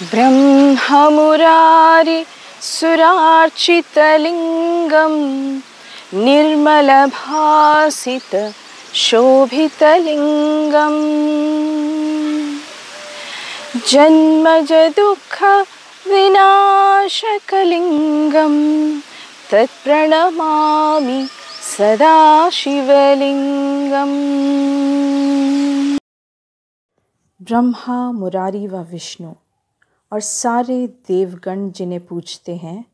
ब्रह्ममुरारि सुरार्चितलिङ्गं निर्मलभासित शोभितलिङ्गम् जन्मज दुःख विनाशकलिङ्गं तत्प्रणमामि सदा शिवलिङ्गम्। ब्रह्मा, मुरारी व विष्णु और सारे देवगण जिन्हें पूजते हैं,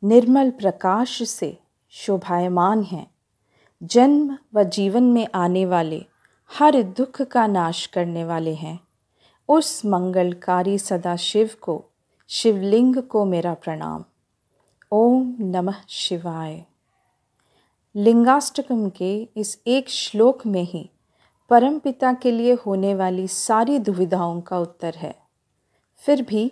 निर्मल प्रकाश से शोभायमान हैं। जन्म व जीवन में आने वाले हर दुख का नाश करने वाले हैं। उस मंगलकारी सदाशिव को, शिवलिंग को मेरा प्रणाम। ओम नमः शिवाय। लिंगाष्टकम के इस एक श्लोक में ही परमपिता के लिए होने वाली सारी दुविधाओं का उत्तर है। फिर भी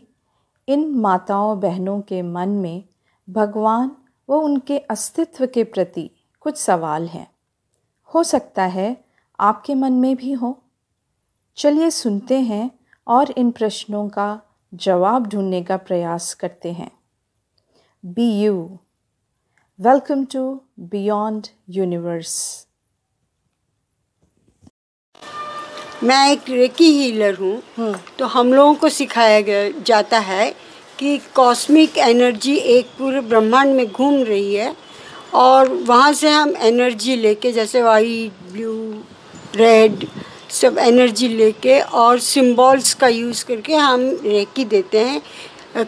इन माताओं बहनों के मन में भगवान व उनके अस्तित्व के प्रति कुछ सवाल हैं। हो सकता है आपके मन में भी हो। चलिए सुनते हैं और इन प्रश्नों का जवाब ढूंढने का प्रयास करते हैं। Be you. Welcome to beyond universe. मैं एक रेकी हीलर हूँ। तो हम लोगों को सिखाया जाता है कि कॉस्मिक एनर्जी एक पूरे ब्रह्मांड में घूम रही है और वहाँ से हम एनर्जी लेके, जैसे वाइट, ब्लू, रेड, सब एनर्जी लेके और सिंबल्स का यूज़ करके हम रेकी देते हैं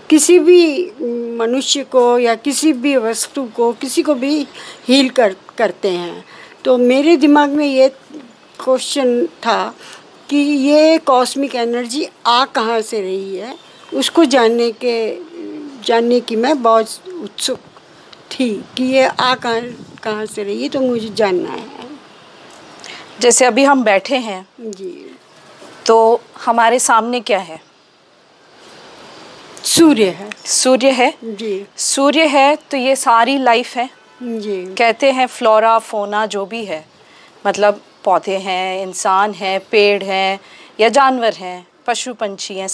किसी भी मनुष्य को या किसी भी वस्तु को, किसी को भी हील करते हैं। तो मेरे दिमाग में ये क्वेश्चन था कि ये कॉस्मिक एनर्जी आ कहाँ से रही है, उसको जानने की मैं बहुत उत्सुक थी कि ये आ कहाँ से रही है, तो मुझे जानना है। जैसे अभी हम बैठे हैं जी, तो हमारे सामने क्या है? सूर्य है। सूर्य है जी। सूर्य है तो ये सारी लाइफ है। जी। कहते हैं फ्लोरा फोना जो भी है, मतलब पौधे हैं, इंसान हैं, पेड़ हैं या जानवर हैं, पशु पंछी हैं,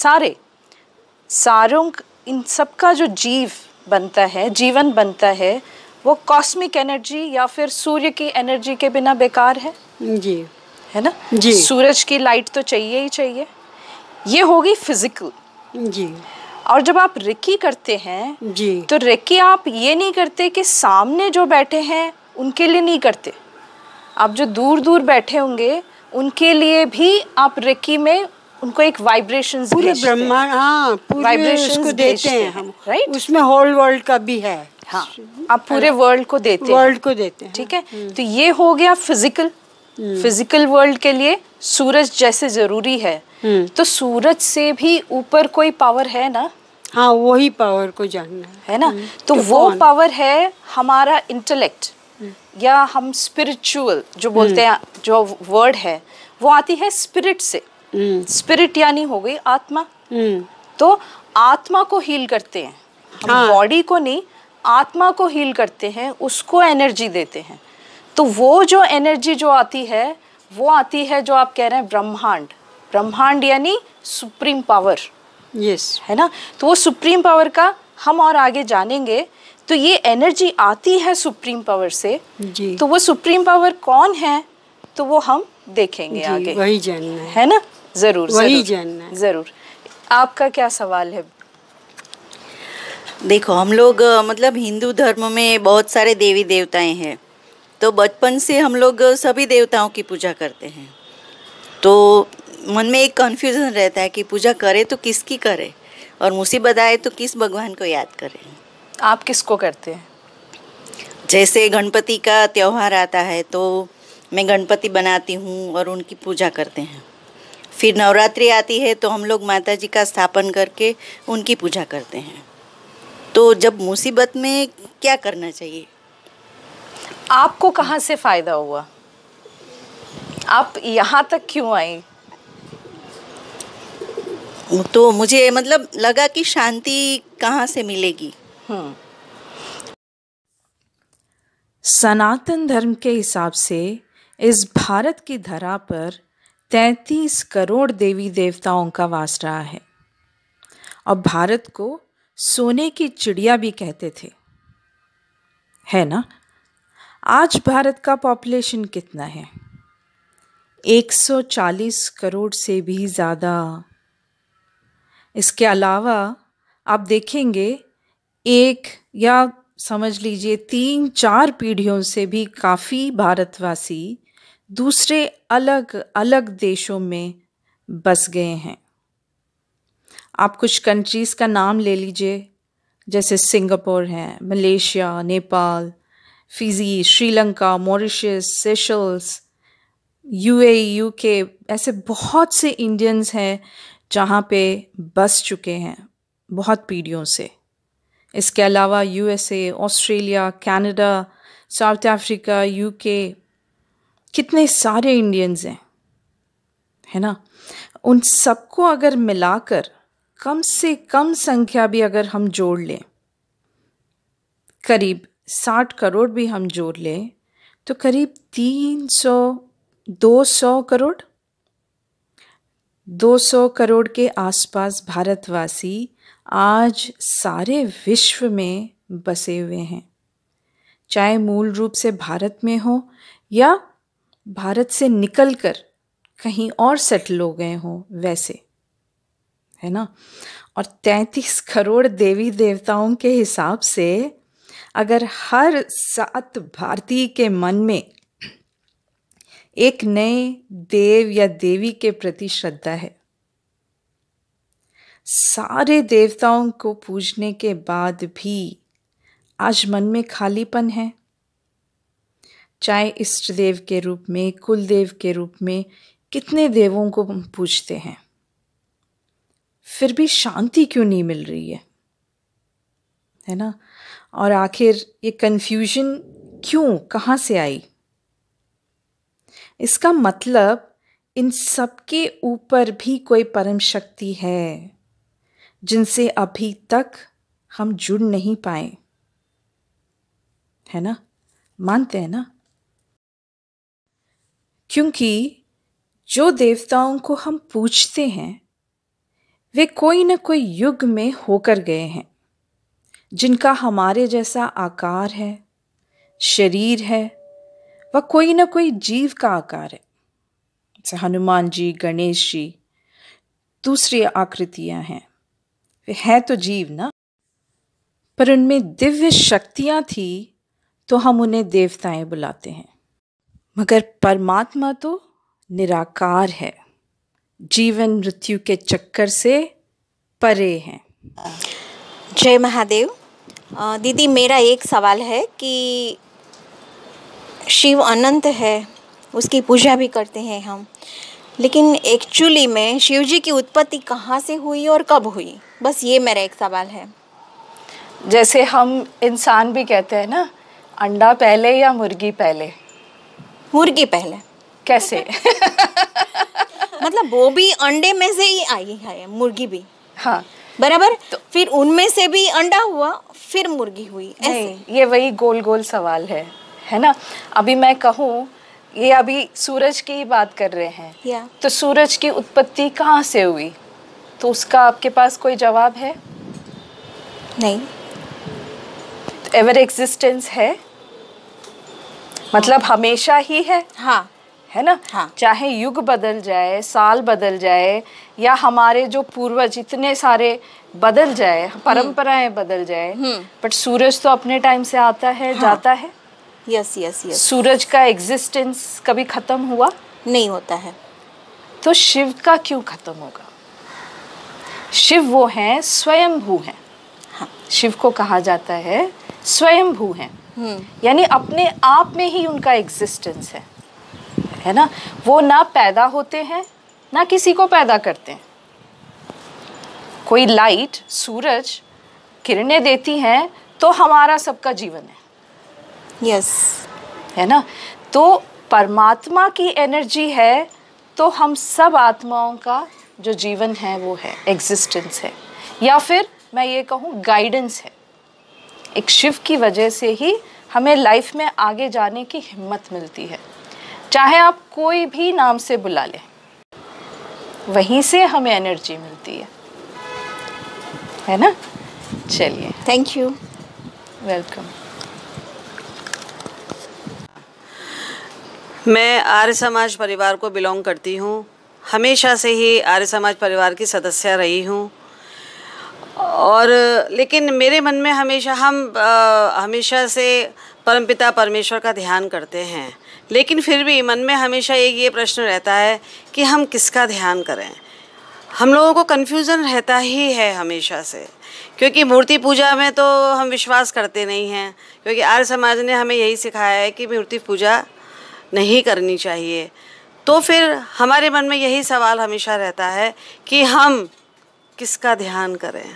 सारों इन सब का जो बनता है, जीवन बनता है, वो कॉस्मिक एनर्जी या फिर सूर्य की एनर्जी के बिना बेकार है। जी, है ना? जी। सूरज की लाइट तो चाहिए ही चाहिए। ये होगी फिजिकल। जी। और जब आप रेकी करते हैं जी, तो रेकी आप ये नहीं करते कि सामने जो बैठे हैं उनके लिए नहीं करते, आप जो दूर दूर बैठे होंगे उनके लिए भी आप रेकी में उनको एक वाइब्रेशंस पूरे ब्रह्मांड, हाँ, पूरे उसको देते हैं हम, राइट? उसमें होल वर्ल्ड का भी है। हाँ, आप पूरे वर्ल्ड को देते हैं। ठीक है। तो ये हो गया फिजिकल वर्ल्ड के लिए सूरज जैसे जरूरी है। तो सूरज से भी ऊपर कोई पावर है ना? हाँ, वही पावर को जानना है ना? तो वो पावर है हमारा इंटेलेक्ट, या हम स्पिरिचुअल जो बोलते हैं, जो वर्ड है वो आती है स्पिरिट से। स्पिरिट यानी हो गई आत्मा। तो आत्मा को हील करते हैं हम, बॉडी को नहीं, आत्मा को हील करते हैं, उसको एनर्जी देते हैं। तो वो जो एनर्जी जो आती है वो आती है, जो आप कह रहे हैं ब्रह्मांड यानी सुप्रीम पावर। यस, है ना? तो वो सुप्रीम पावर का हम और आगे जानेंगे। तो ये एनर्जी आती है सुप्रीम पावर से। जी। तो वो सुप्रीम पावर कौन है, तो वो हम देखेंगे आगे। वही जानना है ना? जरूर, वही जानना है। जरूर। आपका क्या सवाल है? देखो, हम लोग मतलब हिंदू धर्म में बहुत सारे देवी देवताएं हैं। तो बचपन से हम लोग सभी देवताओं की पूजा करते हैं। तो मन में एक कन्फ्यूज़न रहता है कि पूजा करे तो किसकी करे, और मुसीबत आए तो किस भगवान को याद करें। आप किसको करते हैं? जैसे गणपति का त्यौहार आता है तो मैं गणपति बनाती हूँ और उनकी पूजा करते हैं। फिर नवरात्रि आती है तो हम लोग माता जी का स्थापन करके उनकी पूजा करते हैं। तो जब मुसीबत में क्या करना चाहिए? आपको कहाँ से फ़ायदा हुआ? आप यहाँ तक क्यों आई? तो मुझे मतलब लगा कि शांति कहाँ से मिलेगी। सनातन धर्म के हिसाब से इस भारत की धरा पर 33 करोड़ देवी देवताओं का वास रहा है और भारत को सोने की चिड़िया भी कहते थे, है ना। आज भारत का पॉपुलेशन कितना है? 140 करोड़ से भी ज़्यादा। इसके अलावा आप देखेंगे एक या समझ लीजिए 3-4 पीढ़ियों से भी काफ़ी भारतवासी दूसरे अलग अलग देशों में बस गए हैं। आप कुछ कंट्रीज़ का नाम ले लीजिए, जैसे सिंगापुर है, Malaysia, Nepal, Fiji, Sri Lanka, Mauritius, Seychelles, UAE, UK, ऐसे बहुत से इंडियंस हैं जहाँ पे बस चुके हैं बहुत पीढ़ियों से। इसके अलावा USA, Australia, Canada, south Africa, UK, कितने सारे इंडियंस हैं, है ना। उन सबको अगर मिलाकर कम से कम संख्या भी अगर हम जोड़ लें, करीब 60 करोड़ भी हम जोड़ लें, तो करीब 200 करोड़ के आसपास भारतवासी आज सारे विश्व में बसे हुए हैं, चाहे मूल रूप से भारत में हो या भारत से निकलकर कहीं और सेटल हो गए हों, वैसे, है ना। और 33 करोड़ देवी देवताओं के हिसाब से अगर हर 7 भारतीय के मन में एक नए देव या देवी के प्रति श्रद्धा है, सारे देवताओं को पूजने के बाद भी आज मन में खालीपन है, चाहे इष्ट देव के रूप में, कुल देव के रूप में कितने देवों को हम पूजते हैं, फिर भी शांति क्यों नहीं मिल रही है ना। और आखिर ये कन्फ्यूजन क्यों, कहाँ से आई? इसका मतलब इन सब के ऊपर भी कोई परम शक्ति है जिनसे अभी तक हम जुड़ नहीं पाए, है ना। मानते हैं ना, क्योंकि जो देवताओं को हम पूजते हैं वे कोई न कोई युग में होकर गए हैं, जिनका हमारे जैसा आकार है, शरीर है, वह कोई न कोई जीव का आकार है। जैसे हनुमान जी, गणेश जी, दूसरी आकृतियां हैं, वे हैं तो जीव ना, पर उनमें दिव्य शक्तियां थी तो हम उन्हें देवताएं बुलाते हैं। मगर परमात्मा तो निराकार है, जीवन मृत्यु के चक्कर से परे हैं। जय महादेव। दीदी, मेरा एक सवाल है कि शिव अनंत है, उसकी पूजा भी करते हैं हम, लेकिन एक्चुअली में शिव जी की उत्पत्ति कहाँ से हुई और कब हुई? बस ये मेरा एक सवाल है। जैसे हम इंसान भी कहते हैं ना, अंडा पहले या मुर्गी पहले? मुर्गी पहले। कैसे? मतलब वो भी अंडे में से ही आई है, मुर्गी भी। हाँ, बराबर। तो फिर उनमें से भी अंडा हुआ, फिर मुर्गी हुई, ऐसे? नहीं, ये वही गोल गोल सवाल है ना। अभी मैं कहूँ, ये अभी सूरज की ही बात कर रहे हैं, तो सूरज की उत्पत्ति कहाँ से हुई? तो उसका आपके पास कोई जवाब है? नहीं। तो एवर एग्जिस्टेंस है, मतलब हमेशा ही है। हाँ, है ना। हाँ। चाहे युग बदल जाए, साल बदल जाए, या हमारे जो पूर्वज इतने सारे बदल जाए, परंपराएं बदल जाए, बट सूरज तो अपने टाइम से आता है, हाँ, जाता है। Yes yes yes. सूरज का एग्जिस्टेंस कभी खत्म हुआ नहीं होता है। तो शिव का क्यों खत्म होगा? शिव वो हैं, स्वयंभू हैं। हाँ। शिव को कहा जाता है स्वयंभू हैं, यानी अपने आप में ही उनका एग्जिस्टेंस है ना। वो ना पैदा होते हैं, ना किसी को पैदा करते हैं। कोई लाइट, सूरज किरणें देती हैं तो हमारा सबका जीवन है। यस। है ना। तो परमात्मा की एनर्जी है तो हम सब आत्माओं का जो जीवन है वो है, एग्जिस्टेंस है, या फिर मैं ये कहूँ गाइडेंस है। एक शिव की वजह से ही हमें लाइफ में आगे जाने की हिम्मत मिलती है। चाहे आप कोई भी नाम से बुला लें, वहीं से हमें एनर्जी मिलती है। है ना। चलिए, थैंक यू। वेलकम। मैं आर्य समाज परिवार को बिलोंग करती हूँ। हमेशा से ही आर्य समाज परिवार की सदस्य रही हूँ। और लेकिन मेरे मन में हमेशा से परमपिता परमेश्वर का ध्यान करते हैं, लेकिन फिर भी मन में हमेशा एक ये प्रश्न रहता है कि हम किसका ध्यान करें। हम लोगों को कन्फ्यूज़न रहता ही है हमेशा से, क्योंकि मूर्ति पूजा में तो हम विश्वास करते नहीं हैं, क्योंकि आर्य समाज ने हमें यही सिखाया है कि मूर्ति पूजा नहीं करनी चाहिए। तो फिर हमारे मन में यही सवाल हमेशा रहता है कि हम किसका ध्यान करें।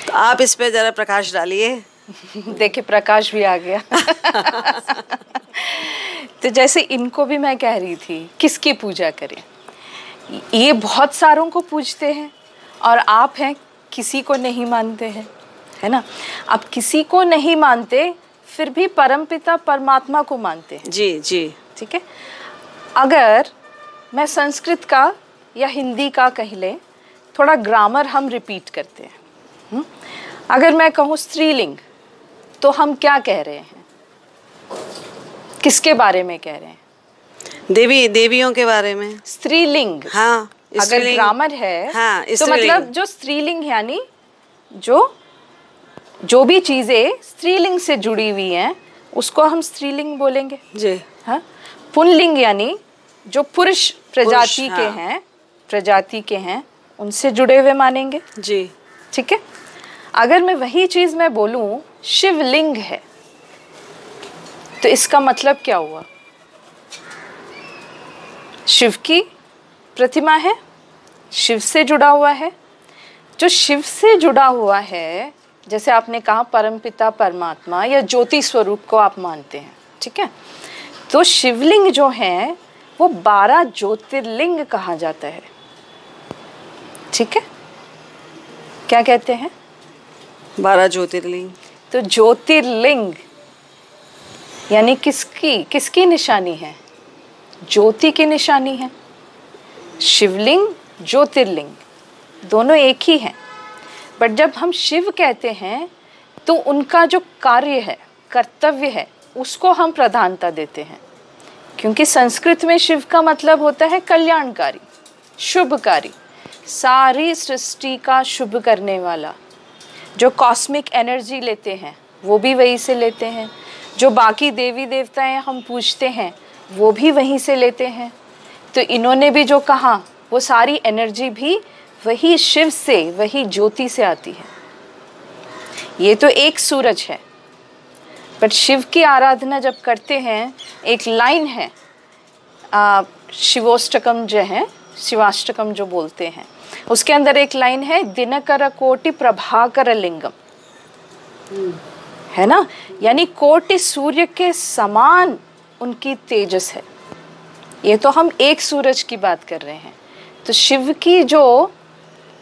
तो आप इस पे ज़रा प्रकाश डालिए। देखिए, प्रकाश भी आ गया। तो जैसे इनको भी मैं कह रही थी, किसकी पूजा करें। ये बहुत सारों को पूजते हैं और आप हैं किसी को नहीं मानते हैं, है ना। अब किसी को नहीं मानते, फिर भी परमपिता परमात्मा को मानते हैं। जी जी, ठीक है। अगर मैं संस्कृत का या हिंदी का कह लें, थोड़ा ग्रामर हम रिपीट करते हैं। अगर मैं कहूँ स्त्रीलिंग, तो हम क्या कह रहे हैं, किसके बारे में कह रहे हैं? देवियों के बारे में। स्त्रीलिंग, हाँ। अगर ग्रामर है, हाँ, तो मतलब जो स्त्रीलिंग यानी जो भी चीजें स्त्रीलिंग से जुड़ी हुई हैं, उसको हम स्त्रीलिंग बोलेंगे जी। हाँ। पुल्लिंग यानी जो पुरुष प्रजाति हाँ। के हैं, प्रजाति के हैं, उनसे जुड़े हुए मानेंगे जी। ठीक है। अगर मैं वही चीज मैं बोलूं शिवलिंग है, तो इसका मतलब क्या हुआ? शिव की प्रतिमा है, शिव से जुड़ा हुआ है। जो शिव से जुड़ा हुआ है, जैसे आपने कहा परमपिता परमात्मा या ज्योति स्वरूप को आप मानते हैं, ठीक है। तो शिवलिंग जो है वो 12 ज्योतिर्लिंग कहा जाता है, ठीक है। क्या कहते हैं? 12 ज्योतिर्लिंग। तो ज्योतिर्लिंग यानी किसकी निशानी है? ज्योति की निशानी है। शिवलिंग, ज्योतिर्लिंग दोनों एक ही हैं, बट जब हम शिव कहते हैं तो उनका जो कार्य है, कर्तव्य है, उसको हम प्रधानता देते हैं, क्योंकि संस्कृत में शिव का मतलब होता है कल्याणकारी, शुभकारी, सारी सृष्टि का शुभ करने वाला। जो कॉस्मिक एनर्जी लेते हैं वो भी वहीं से लेते हैं, जो बाकी देवी देवताएं हम पूजते हैं वो भी वहीं से लेते हैं। तो इन्होंने भी जो कहा वो सारी एनर्जी भी वही शिव से, वही ज्योति से आती है। ये तो एक सूरज है, बट शिव की आराधना जब करते हैं, एक लाइन है शिवोष्टकम जो है, शिवाष्टकम जो बोलते हैं, उसके अंदर एक लाइन है दिनकर कोटि प्रभाकर लिंगम, है ना। यानी कोटि सूर्य के समान उनकी तेजस है। ये तो हम एक सूरज की बात कर रहे हैं। तो शिव की जो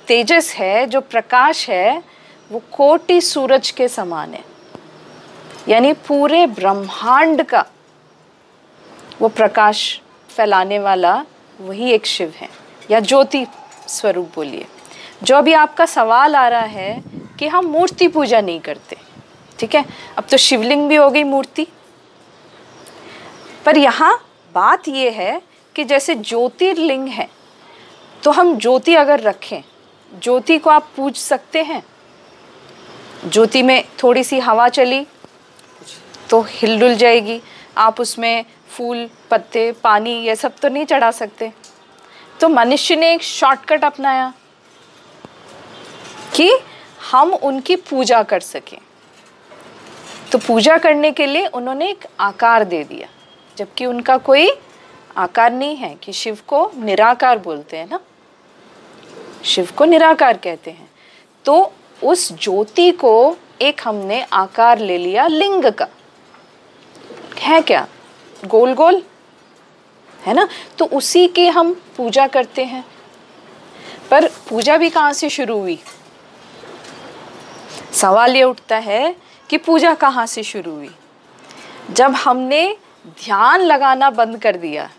तेजस है, जो प्रकाश है, वो कोटि सूरज के समान है। यानी पूरे ब्रह्मांड का वो प्रकाश फैलाने वाला वही एक शिव है, या ज्योति स्वरूप बोलिए। जो अभी आपका सवाल आ रहा है कि हम मूर्ति पूजा नहीं करते, ठीक है। अब तो शिवलिंग भी हो गई मूर्ति, पर यहाँ बात ये है कि जैसे ज्योतिर्लिंग है, तो हम ज्योति अगर रखें, ज्योति को आप पूज सकते हैं। ज्योति में थोड़ी सी हवा चली तो हिलडुल जाएगी, आप उसमें फूल, पत्ते, पानी ये सब तो नहीं चढ़ा सकते। तो मनुष्य ने एक शॉर्टकट अपनाया कि हम उनकी पूजा कर सकें। तो पूजा करने के लिए उन्होंने एक आकार दे दिया, जबकि उनका कोई आकार नहीं है, कि शिव को निराकार बोलते हैं ना, शिव को निराकार कहते हैं। तो उस ज्योति को एक हमने आकार ले लिया लिंग का, है क्या, गोल गोल, है ना। तो उसी के हम पूजा करते हैं। पर पूजा भी कहाँ से शुरू हुई? सवाल ये उठता है कि पूजा कहाँ से शुरू हुई? जब हमने ध्यान लगाना बंद कर दिया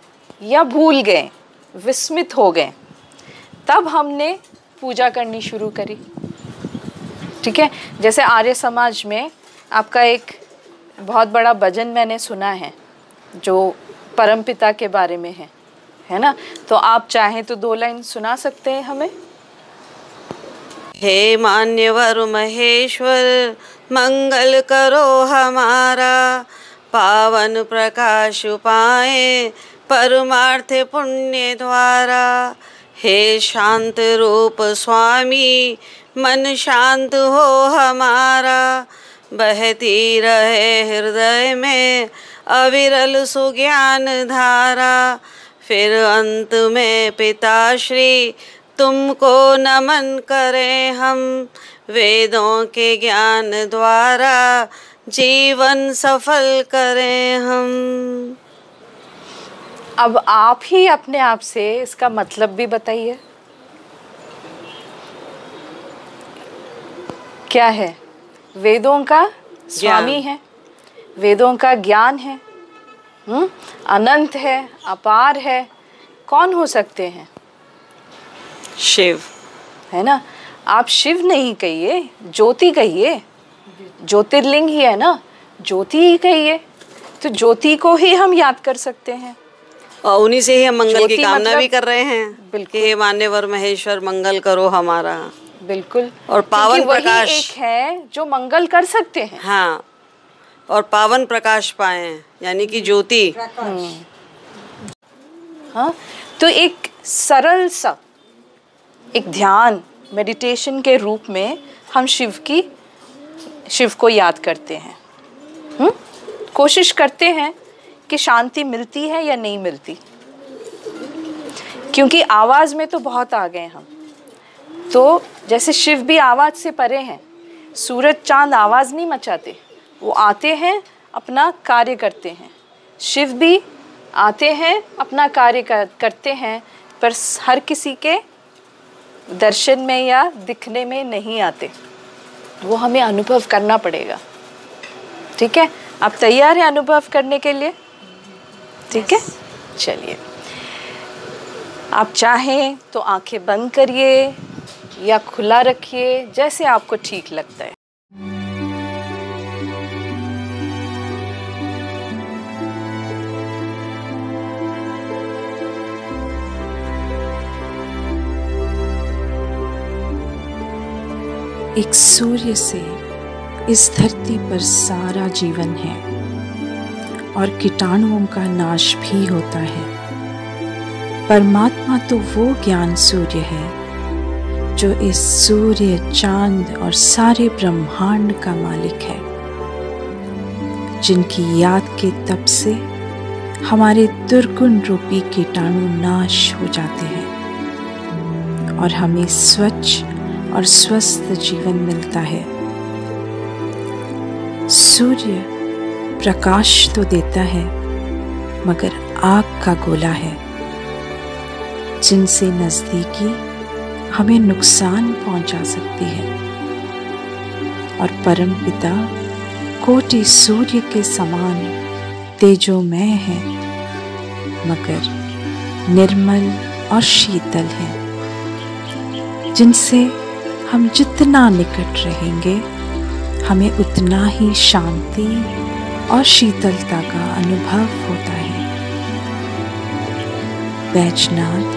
या भूल गए, विस्मित हो गए, तब हमने पूजा करनी शुरू करी। ठीक है। जैसे आर्य समाज में आपका एक बहुत बड़ा भजन मैंने सुना है जो परमपिता के बारे में है ना, तो आप चाहें तो 2 लाइन सुना सकते हैं हमें। हे मान्यवर महेश्वर मंगल करो हमारा, पावन प्रकाश पाए परमार्थ पुण्य द्वारा। हे शांत रूप स्वामी मन शांत हो हमारा, बहती रहे हृदय में अविरल सुज्ञान धारा। फिर अंत में पिताश्री तुमको नमन करें हम, वेदों के ज्ञान द्वारा जीवन सफल करें हम। अब आप ही अपने आप से इसका मतलब भी बताइए, क्या है? वेदों का स्वामी है, वेदों का ज्ञान है, अनंत है, अपार है, कौन हो सकते हैं? शिव, है ना। आप शिव नहीं कहिए, ज्योति कहिए, ज्योतिर्लिंग ही है ना, ज्योति ही कहिए, तो ज्योति को ही हम याद कर सकते हैं और उन्हीं से ही हम मंगल की कामना मतलब, भी कर रहे हैं। बिल्कुल, हे मान्यवर महेश्वर मंगल करो हमारा। बिल्कुल, और पावन प्रकाश एक है जो मंगल कर सकते हैं। हाँ, और पावन प्रकाश पाए, यानी कि ज्योति। हाँ, तो एक सरल सा एक ध्यान मेडिटेशन के रूप में हम शिव को याद करते हैं। कोशिश करते हैं कि शांति मिलती है या नहीं मिलती, क्योंकि आवाज़ में तो बहुत आ गए हम। तो जैसे शिव भी आवाज़ से परे हैं, सूरज चांद आवाज़ नहीं मचाते, वो आते हैं अपना कार्य करते हैं। शिव भी आते हैं अपना कार्य करते हैं, पर हर किसी के दर्शन में या दिखने में नहीं आते, वो हमें अनुभव करना पड़ेगा। ठीक है, आप तैयार हैं अनुभव करने के लिए? ठीक है, चलिए आप चाहें तो आंखें बंद करिए या खुला रखिए, जैसे आपको ठीक लगता है। एक सूर्य से इस धरती पर सारा जीवन है और कीटाणुओं का नाश भी होता है। परमात्मा तो वो ज्ञान सूर्य है जो इस सूर्य, चांद और सारे ब्रह्मांड का मालिक है, जिनकी याद के तप से हमारे दुर्गुण रूपी कीटाणु नाश हो जाते हैं और हमें स्वच्छ और स्वस्थ जीवन मिलता है। सूर्य प्रकाश तो देता है, मगर आग का गोला है, जिनसे नज़दीकी हमें नुकसान पहुंचा सकती है। और परमपिता कोटि सूर्य के समान तेजोमय है, मगर निर्मल और शीतल है, जिनसे हम जितना निकट रहेंगे हमें उतना ही शांति और शीतलता का अनुभव होता है। बैजनाथ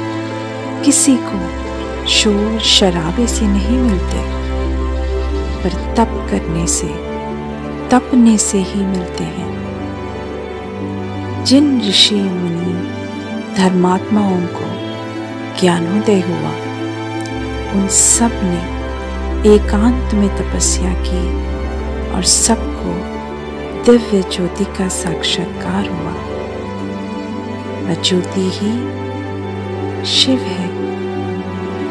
किसी को शोर शराबे से नहीं मिलते, पर तप करने से, तपने से ही मिलते हैं। जिन ऋषि मुनि धर्मात्माओं को ज्ञानोदय हुआ, उन सब ने एकांत में तपस्या की और सबको दिव्य ज्योति का साक्षात्कार हुआ। वह ज्योति ही शिव है,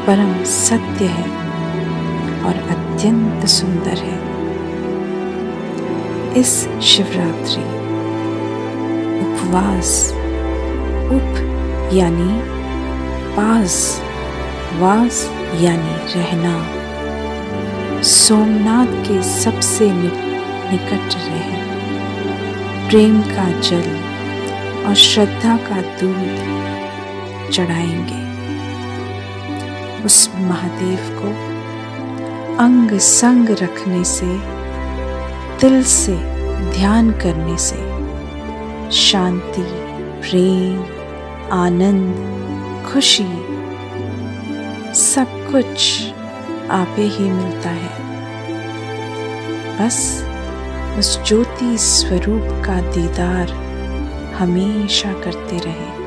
परम सत्य है और अत्यंत सुंदर है। इस शिवरात्रि उपवास, उप यानी पास, वास यानी रहना, सोमनाथ के सबसे निकट रहे, प्रेम का जल और श्रद्धा का दूध चढ़ाएंगे। उस महादेव को अंग संग रखने से, दिल से ध्यान करने से शांति, प्रेम, आनंद, खुशी सब कुछ आपे ही मिलता है। बस उस ज्योति स्वरूप का दीदार हमेशा करते रहे।